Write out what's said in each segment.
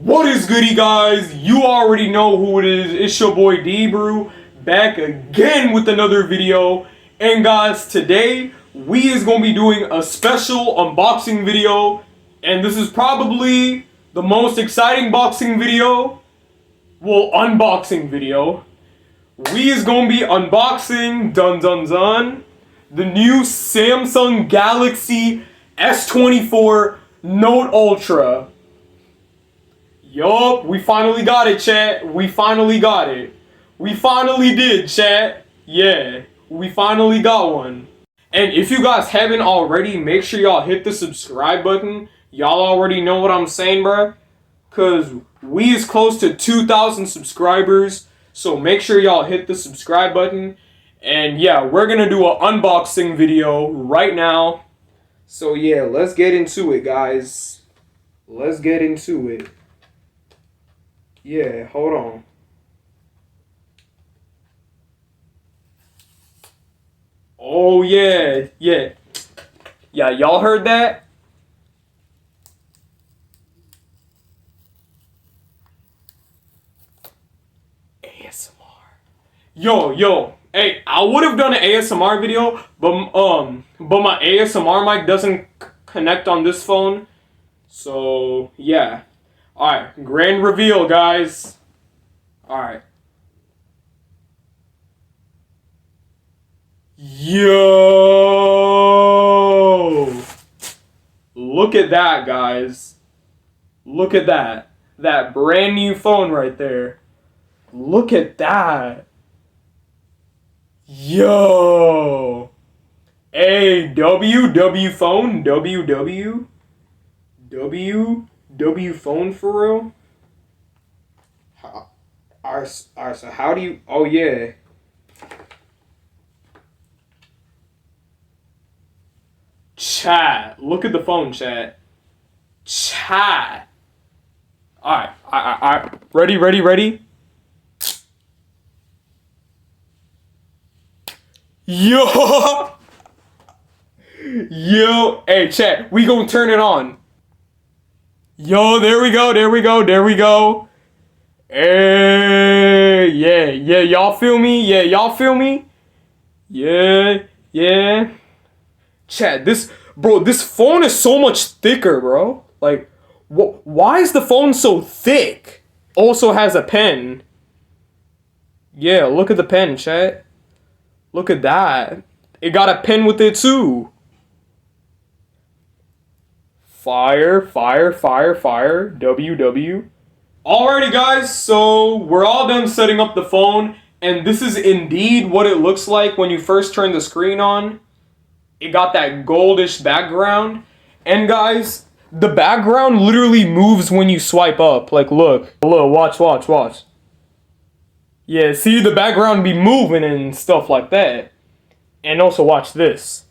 What is goody, guys? You already know who it is. It's your boy Deabrew, back again with another video. And guys, today we is gonna be doing a special unboxing video, and this is probably the most exciting unboxing video we is gonna be unboxing the new Samsung Galaxy S24 Note Ultra. Yup, we finally got it, chat. We finally got it. We finally did, chat. Yeah, we finally got one. And if you guys haven't already, make sure y'all hit the subscribe button. Y'all already know what I'm saying, bruh. Cause we is close to 2,000 subscribers. So make sure y'all hit the subscribe button. And yeah, we're gonna do an unboxing video right now. So yeah, let's get into it, guys. Let's get into it. Yeah, hold on. Oh yeah, yeah. Yeah, y'all heard that? ASMR. Yo. Hey, I would have done an ASMR video, but my ASMR mic doesn't connect on this phone. So, yeah. Alright, grand reveal, guys. Alright. Yo! Look at that, guys. Look at that. That brand new phone right there. Look at that. Yo! Hey, W phone, W phone for real? Alright, so how do you... Oh, yeah. Chat. Look at the phone, chat. Chat. Alright. Ready? Yo! Yo! Hey, chat. We gonna turn it on. Yo, there we go. Hey, yeah, y'all feel me? Yeah. Chat, this phone is so much thicker, bro. Like, why is the phone so thick? Also has a pen. Yeah, look at the pen, chat. Look at that. It got a pen with it, too. Fire. W. Alrighty, guys, so we're all done setting up the phone, and this is indeed what it looks like when you first turn the screen on. It got that goldish background, and guys, the background literally moves when you swipe up. Like, look, watch. Yeah, see, the background be moving and stuff like that. And also, watch this.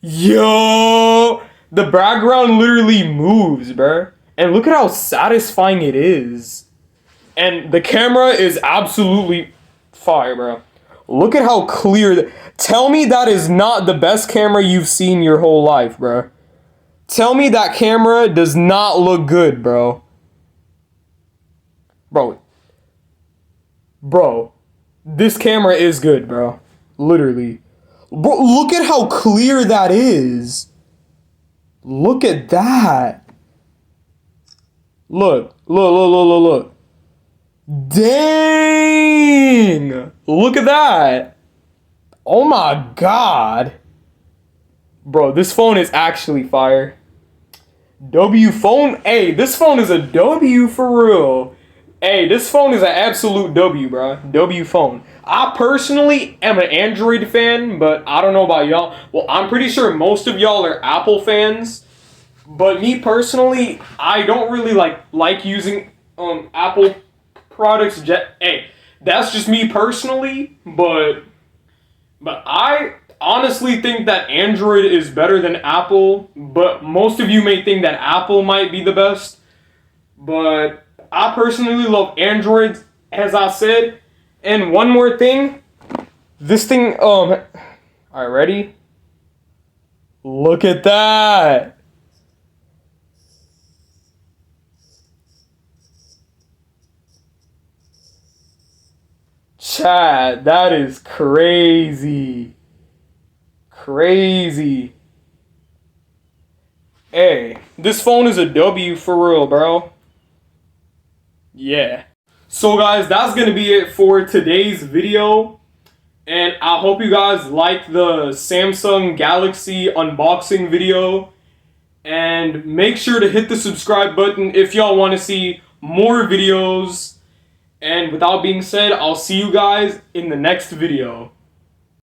Yo, the background literally moves, bruh. And look at how satisfying it is. And the camera is absolutely fire, bro. Look at how clear. Tell me that is not the best camera you've seen your whole life, bro. Tell me that camera does not look good, bro. Bro, this camera is good, bro. Literally. Bro, look at how clear that is. Look at that. Look. Dang! Look at that. Oh my god. Bro, this phone is actually fire. W phone? Hey, this phone is a W for real. Hey, this phone is an absolute W, bro. W phone. I personally am an Android fan, but I don't know about y'all. Well, I'm pretty sure most of y'all are Apple fans. But me personally, I don't really like using Apple products. Hey, that's just me personally, but I honestly think that Android is better than Apple, but most of you may think that Apple might be the best, but I personally love Android, as I said. And one more thing, this thing, alright, ready? Look at that. Chat, that is crazy. Crazy. Hey, this phone is a W for real, bro. Yeah. So guys, that's gonna be it for today's video. And I hope you guys like the Samsung Galaxy unboxing video. And make sure to hit the subscribe button if y'all want to see more videos. And without being said, I'll see you guys in the next video.